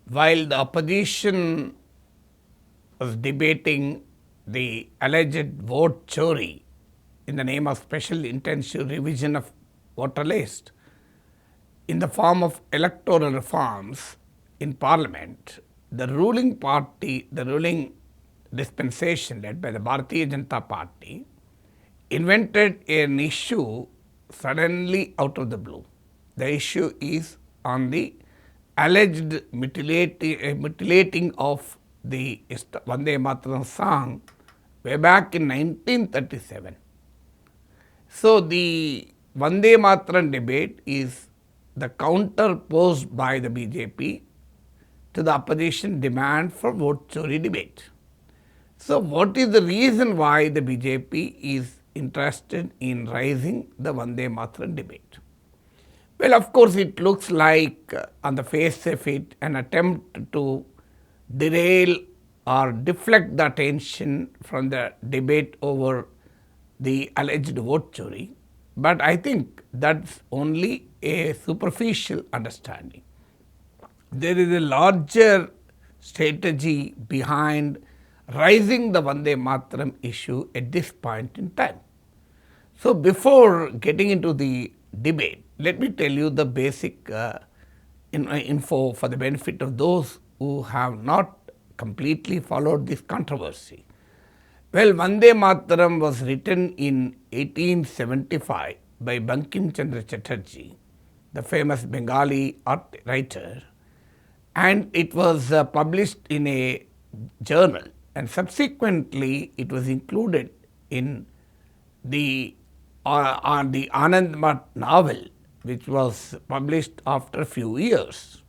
while the opposition was debating the alleged vote chori in the name of special intensive revision of voter list in the form of electoral reforms in parliament, the ruling party, the ruling dispensation led by the Bharatiya Janata Party invented an issue suddenly out of the blue. The issue is on the alleged mutilating of the Vande Mataram song way back in 1937. So, the Vande Mataram debate is the counter posed by the BJP to the opposition demand for vote chori debate. So, what is the reason why the BJP is interested in raising the Vande Mataram debate? Well, of course, it looks like on the face of it an attempt to derail or deflect the attention from the debate over the alleged vote chori, but I think that's only a superficial understanding. There is a larger strategy behind raising the Vande Mataram issue at this point in time. So, before getting into the debate, let me tell you the basic info for the benefit of those who have not completely followed this controversy. Well, Vande Mataram was written in 1875 by Bankim Chandra Chatterjee, the famous Bengali art writer, and it was published in a journal, and subsequently it was included in the Anand Math novel, which was published after a few years.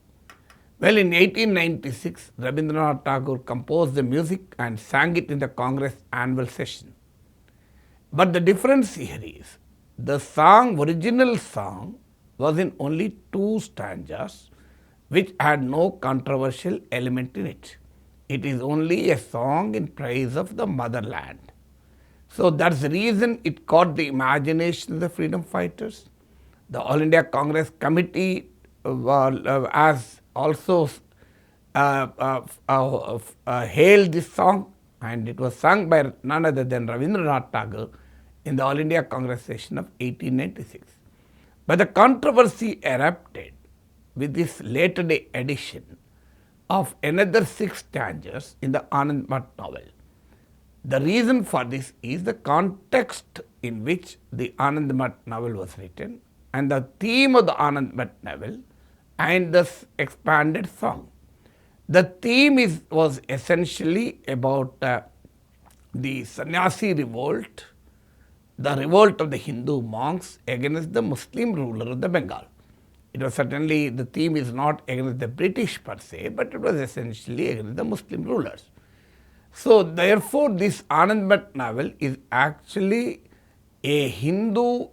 Well, in 1896, Rabindranath Tagore composed the music and sang it in the Congress annual session. But the difference here is the original song was in only 2 stanzas, which had no controversial element in it. It is only a song in praise of the motherland. So, that's the reason it caught the imagination of the freedom fighters. The All India Congress Committee has also hailed this song, and it was sung by none other than Rabindranath Tagore in the All India Congress session of 1896. But the controversy erupted with this later day edition of another 6 stanzas in the Anand Math novel. The reason for this is the context in which the Anand Math novel was written and the theme of the Anand Math novel and the expanded song. The theme was essentially about the sannyasi revolt, the revolt of the Hindu monks against the Muslim ruler of the Bengal. It was certainly, the theme is not against the British per se, but it was essentially against the Muslim rulers. So, therefore, this Anand Math novel is actually a Hindu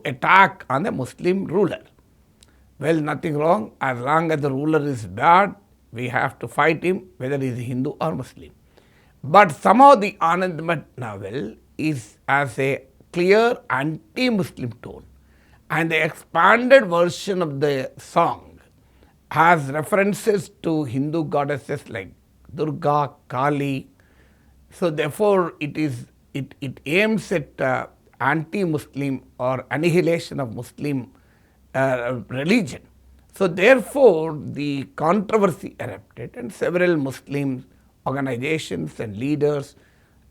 attack on the Muslim ruler. Well, nothing wrong, as long as the ruler is bad, we have to fight him, whether he is Hindu or Muslim. But somehow the Anand Math novel is as a clear anti-Muslim tone, and the expanded version of the song has references to Hindu goddesses like Durga, Kali. So, therefore, it aims at anti-Muslim or annihilation of Muslim religion. So, therefore, the controversy erupted, and several Muslim organizations and leaders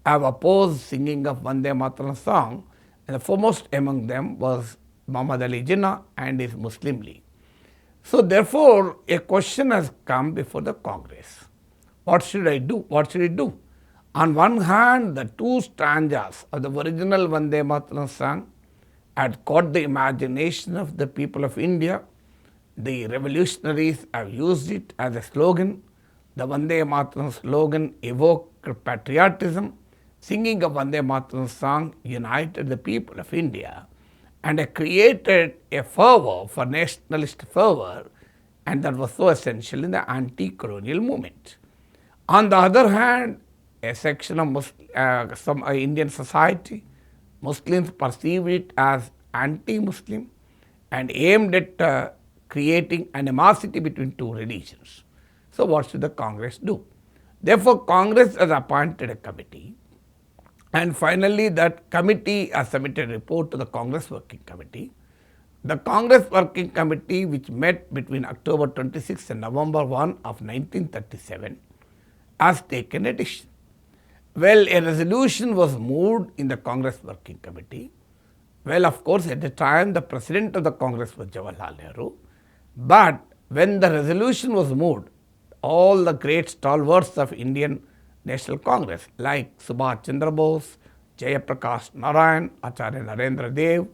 have opposed singing of Vande Mataram song, and the foremost among them was Muhammad Ali Jinnah and his Muslim League. So, therefore, a question has come before the Congress. What should I do? What should it do? On one hand, the 2 stanzas of the original Vande Mataram song had caught the imagination of the people of India. The revolutionaries have used it as a slogan. The Vande Mataram slogan evoked patriotism. Singing of Vande Mataram song united the people of India and created a fervor for nationalist fervor, and that was so essential in the anti-colonial movement. On the other hand, a section of some Indian society, Muslims perceived it as anti-Muslim and aimed at creating animosity between two religions. So what should the Congress do? Therefore, Congress has appointed a committee, and finally that committee has submitted a report to the Congress Working Committee. The Congress Working Committee, which met between October 26 and November 1 of 1937, has taken a decision. Well, a resolution was moved in the Congress Working Committee. Well, of course, at the time the President of the Congress was Jawaharlal Nehru, but when the resolution was moved, all the great stalwarts of Indian National Congress like Subhash Chandra Bose, Jayaprakash Narayan, Acharya Narendra Dev,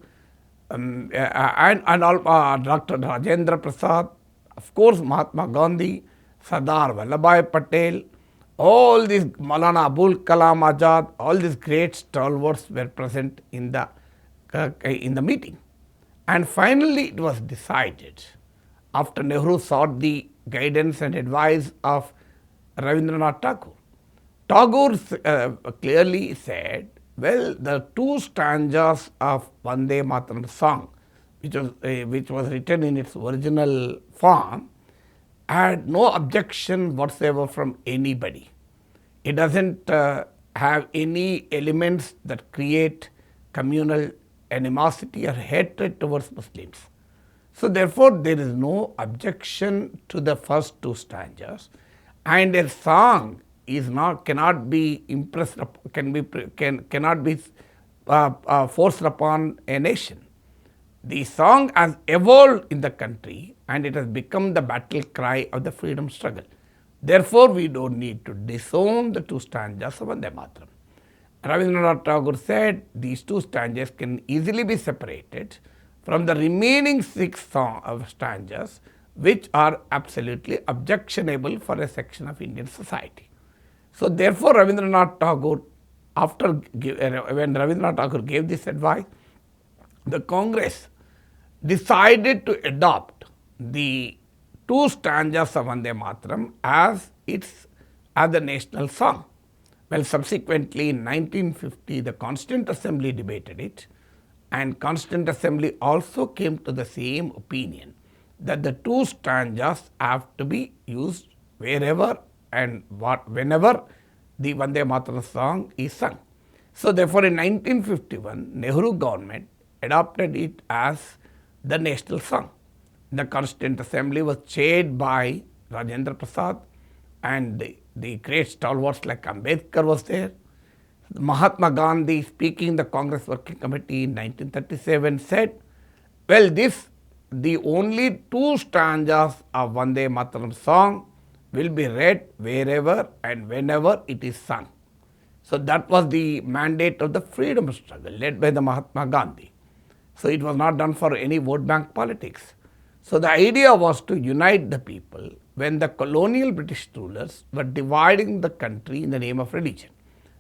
and Dr. Rajendra Prasad, of course Mahatma Gandhi, Sardar Vallabhbhai Patel, all these Maulana Abul Kalam Azad, all these great stalwarts were present in the meeting. And finally it was decided, after Nehru sought the guidance and advice of Rabindranath Tagore. Tagore clearly said, well, the two stanzas of Vande Mataram song, which was written in its original form, had no objection whatsoever from anybody. It doesn't have any elements that create communal animosity or hatred towards Muslims. So therefore, there is no objection to the first two stanzas, and a song cannot be impressed, cannot be forced upon a nation. The song has evolved in the country and it has become the battle cry of the freedom struggle. Therefore, we don't need to disown the two stanzas of Vande Mataram. Rabindranath Tagore said these two stanzas can easily be separated from the remaining six stanzas, which are absolutely objectionable for a section of Indian society. So therefore, Rabindranath Tagore, when Rabindranath Tagore gave this advice, the Congress decided to adopt the two stanzas of Vande Mataram as the national song. Well, subsequently in 1950, the Constituent Assembly debated it, and Constituent Assembly also came to the same opinion that the two stanzas have to be used wherever and whenever the Vande Mataram song is sung. So therefore, in 1951, Nehru government adopted it as the national song. The Constituent Assembly was chaired by Rajendra Prasad, and the great stalwarts like Ambedkar was there. Mahatma Gandhi, speaking in the Congress Working Committee in 1937, said, well, the only two stanzas of Vande Mataram song will be read wherever and whenever it is sung. So that was the mandate of the freedom struggle led by the Mahatma Gandhi. So it was not done for any vote bank politics. So the idea was to unite the people when the colonial British rulers were dividing the country in the name of religion.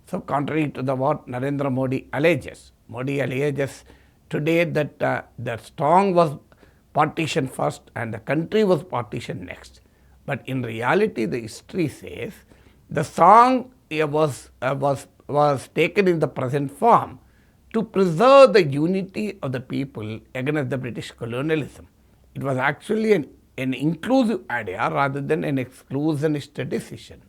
So contrary to what Narendra Modi alleges today that the song was partitioned first and the country was partitioned next. But in reality, the history says the song was taken in the present form to preserve the unity of the people against the British colonialism. It was actually an inclusive idea rather than an exclusionist decision.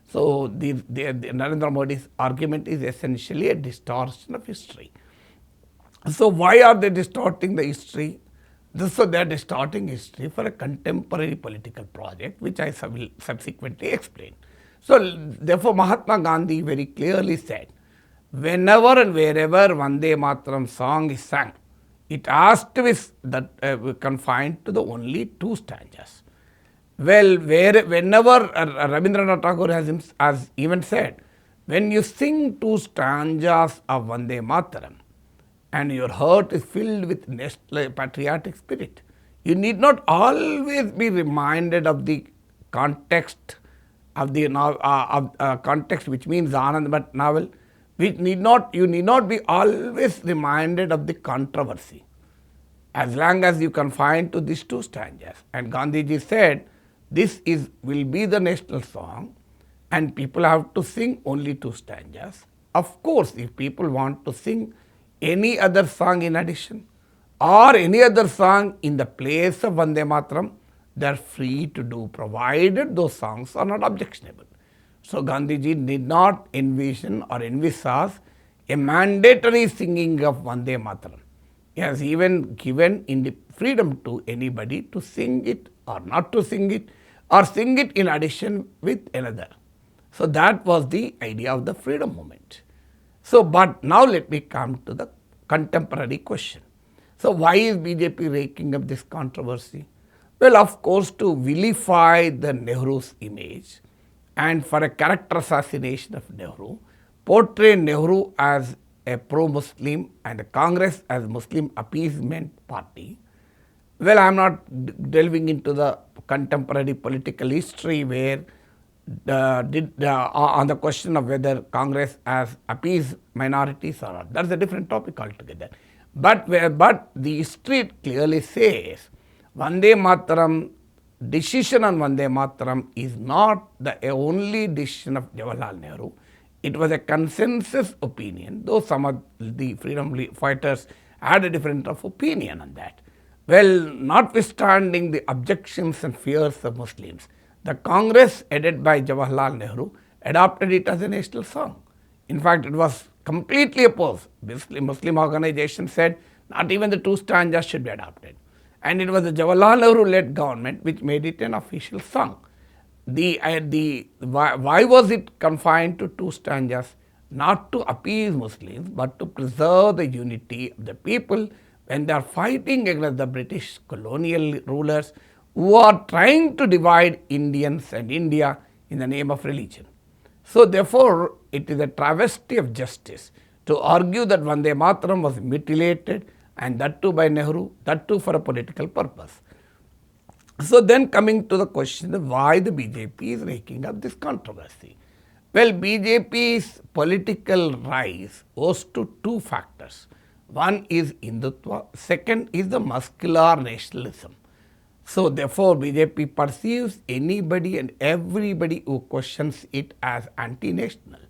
So the Narendra Modi's argument is essentially a distortion of history. So why are they distorting the history? So they are distorting history for a contemporary political project, which I will subsequently explain. So therefore, Mahatma Gandhi very clearly said, whenever and wherever Vande Mataram song is sung, it has to be confined to the only two stanzas. Well, whenever Rabindranath Tagore has even said, when you sing two stanzas of Vande Mataram and your heart is filled with national patriotic spirit, you need not always be reminded of the context of the context, which means Anand novel. You need not be always reminded of the controversy, as long as you confine to these two stanzas. And Gandhiji said, this will be the national song and people have to sing only two stanzas. Of course, if people want to sing any other song in addition, or any other song in the place of Vande Mataram, they are free to do, provided those songs are not objectionable. So Gandhiji did not envision or envisage a mandatory singing of Vande Mataram. He has even given freedom to anybody to sing it or not to sing it, or sing it in addition with another. So that was the idea of the freedom movement. So, but now let me come to the contemporary question. So why is BJP raking up this controversy? Well, of course, to vilify the Nehru's image and for a character assassination of Nehru, portray Nehru as a pro-Muslim and the Congress as Muslim appeasement party. Well, I am not delving into the contemporary political history where on the question of whether Congress has appeased minorities or not. That's a different topic altogether. But the history clearly says Vande Mataram, decision on Vande Mataram is not the only decision of Jawaharlal Nehru. It was a consensus opinion, though some of the freedom fighters had a different of opinion on that. Well, notwithstanding the objections and fears of Muslims, the Congress headed by Jawaharlal Nehru adopted it as a national song. In fact, it was completely opposed. Muslim organizations said not even the two stanzas should be adopted. And it was the Jawaharlal Nehru-led government which made it an official song. Why was it confined to two stanzas? Not to appease Muslims, but to preserve the unity of the people when they are fighting against the British colonial rulers who are trying to divide Indians and India in the name of religion. So therefore, it is a travesty of justice to argue that Vande Mataram was mutilated, and that too by Nehru, that too for a political purpose. So then coming to the question of why the BJP is raking up this controversy. Well, BJP's political rise owes to two factors. One is Hindutva, second is the muscular nationalism. So therefore, BJP perceives anybody and everybody who questions it as anti-national.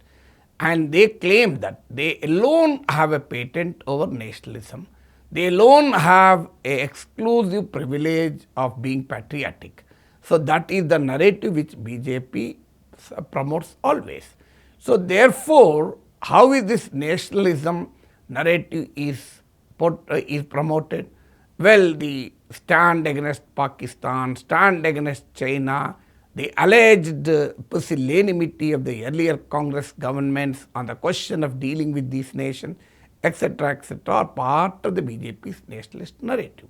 And they claim that they alone have a patent over nationalism. They alone have an exclusive privilege of being patriotic. So that is the narrative which BJP promotes always. So therefore, how is this nationalism narrative is promoted? Well, the stand against Pakistan, stand against China, the alleged pusillanimity of the earlier Congress governments on the question of dealing with these nations, etc., are part of the BJP's nationalist narrative.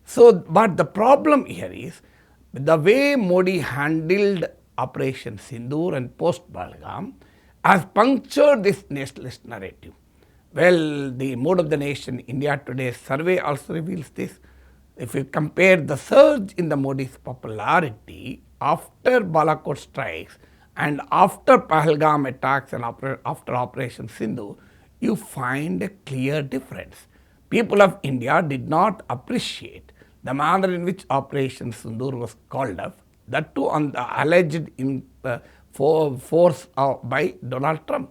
So, but the problem here is the way Modi handled Operation Sindoor and post-Pahalgam has punctured this nationalist narrative. Well, the Mood of the Nation, India Today's survey also reveals this. If you compare the surge in the Modi's popularity after Balakot strikes and after Pahalgam attacks and after Operation Sindoor, you find a clear difference. People of India did not appreciate the manner in which Operation Sindoor was called off, that too on the alleged force by Donald Trump.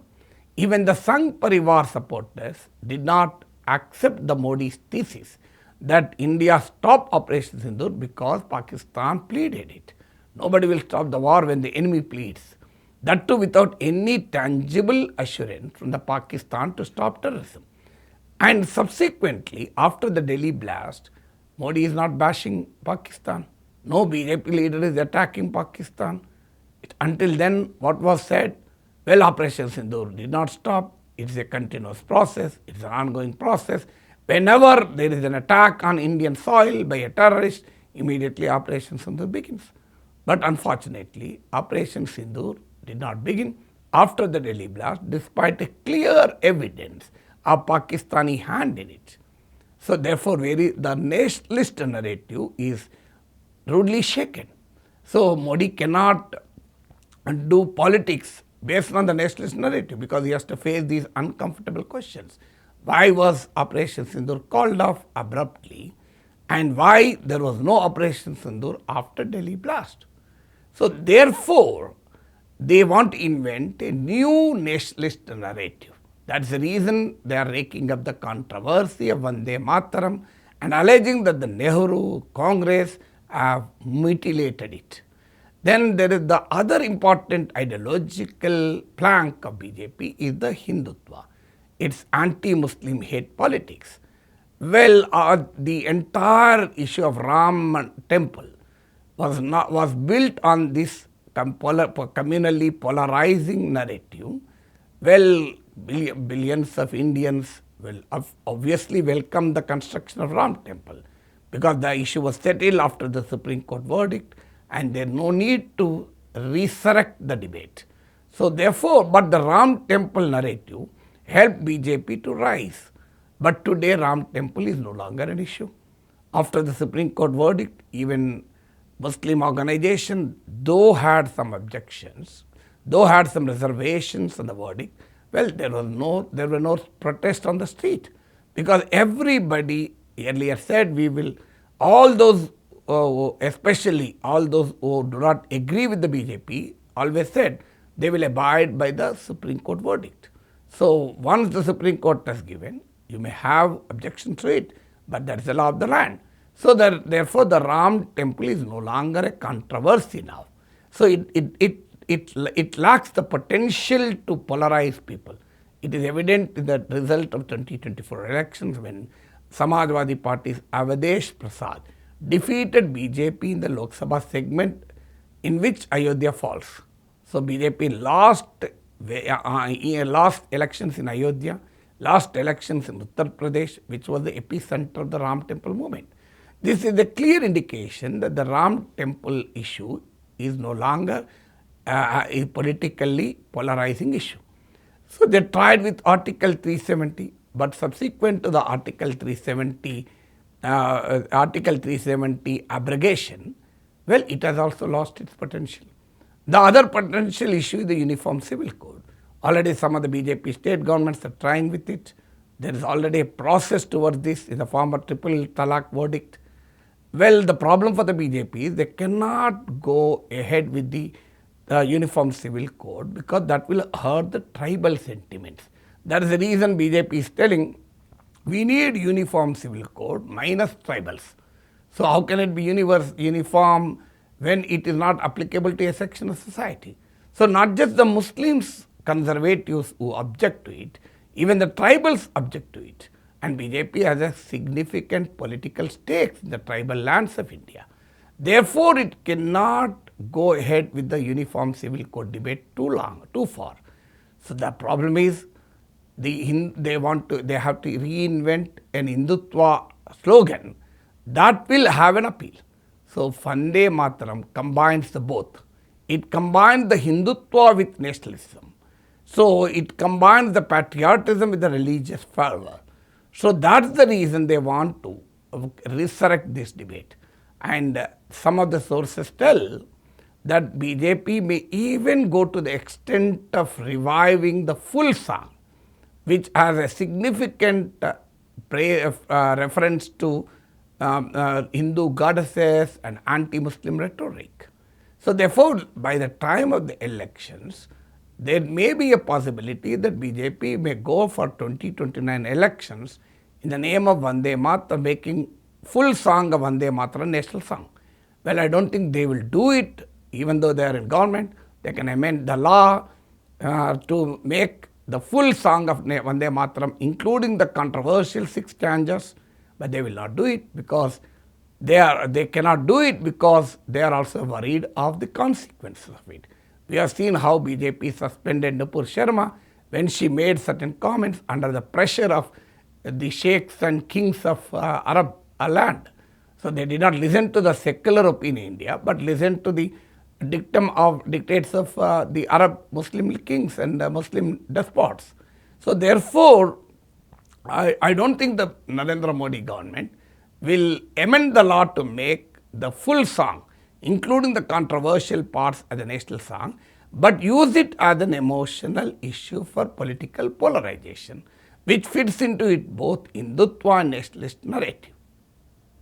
Even the Sangh Parivar supporters did not accept the Modi's thesis that India stopped Operation Sindoor because Pakistan pleaded it. Nobody will stop the war when the enemy pleads. That too without any tangible assurance from the Pakistan to stop terrorism. And subsequently, after the Delhi blast, Modi is not bashing Pakistan. No BJP leader is attacking Pakistan. Until then, what was said? Well, Operation Sindoor did not stop. It's a continuous process. It's an ongoing process. Whenever there is an attack on Indian soil by a terrorist, immediately Operation Sindoor begins. But unfortunately, Operation Sindoor did not begin after the Delhi blast, despite a clear evidence of Pakistani hand in it. So therefore, the nationalist narrative is rudely shaken. So Modi cannot do politics based on the nationalist narrative because he has to face these uncomfortable questions. Why was Operation Sindoor called off abruptly, and why there was no Operation Sindoor after Delhi blast? So therefore, they want to invent a new nationalist narrative. That's the reason they are raking up the controversy of Vande Mataram and alleging that the Nehru Congress have mutilated it. Then there is the other important ideological plank of BJP is the Hindutva. It's anti-Muslim hate politics. Well, the entire issue of Ram temple was built on this communally polarizing narrative. Well, billions of Indians will obviously welcome the construction of Ram temple because the issue was settled after the Supreme Court verdict and there is no need to resurrect the debate. So therefore, but the Ram temple narrative helped BJP to rise. But today Ram temple is no longer an issue. After the Supreme Court verdict, even Muslim organization, though had some objections, though had some reservations on the verdict, well, there were no protests on the street because everybody earlier said all those, especially all those who do not agree with the BJP, always said they will abide by the Supreme Court verdict. So once the Supreme Court has given, you may have objections to it, but that is the law of the land. So therefore, the Ram temple is no longer a controversy now. So it lacks the potential to polarize people. It is evident in the result of 2024 elections when Samajwadi Party's Avadesh Prasad defeated BJP in the Lok Sabha segment in which Ayodhya falls. So BJP lost elections in Ayodhya, lost elections in Uttar Pradesh, which was the epicenter of the Ram temple movement. This is a clear indication that the Ram temple issue is no longer a politically polarizing issue. So they tried with Article 370, but subsequent to the Article 370 abrogation, well, it has also lost its potential. The other potential issue is the Uniform Civil Code. Already some of the BJP state governments are trying with it. There is already a process towards this in the form of triple talaq verdict. Well, the problem for the BJP is they cannot go ahead with the Uniform Civil Code because that will hurt the tribal sentiments. That is the reason BJP is telling we need Uniform Civil Code minus tribals. So how can it be uniform when it is not applicable to a section of society? So not just the Muslims, conservatives who object to it, even the tribals object to it. And BJP has a significant political stakes in the tribal lands of India. Therefore, it cannot go ahead with the Uniform Civil Code debate too far. So the problem is they have to reinvent an Hindutva slogan that will have an appeal. So Vande Mataram combines the both. It combines the Hindutva with nationalism. So it combines the patriotism with the religious fervor. So that's the reason they want to resurrect this debate. And some of the sources tell that BJP may even go to the extent of reviving the full song, which has a significant reference to Hindu goddesses and anti-Muslim rhetoric. So therefore, by the time of the elections, there may be a possibility that BJP may go for 2029 elections in the name of Vande Mataram, making full song of Vande Mataram national song. Well, I don't think they will do it, even though they are in government. They can amend the law to make the full song of Vande Mataram, including the controversial 6 stanzas, but they will not do it because they cannot do it because they are also worried of the consequences of it. We have seen how BJP suspended Nupur Sharma when she made certain comments under the pressure of the sheikhs and kings of Arab land. So they did not listen to the secular opinion in India, but listened to the dictates of the Arab Muslim kings and Muslim despots. So therefore, I don't think the Narendra Modi government will amend the law to make the full song, including the controversial parts as a national song, but use it as an emotional issue for political polarization, which fits into it both Hindutva and nationalist narrative.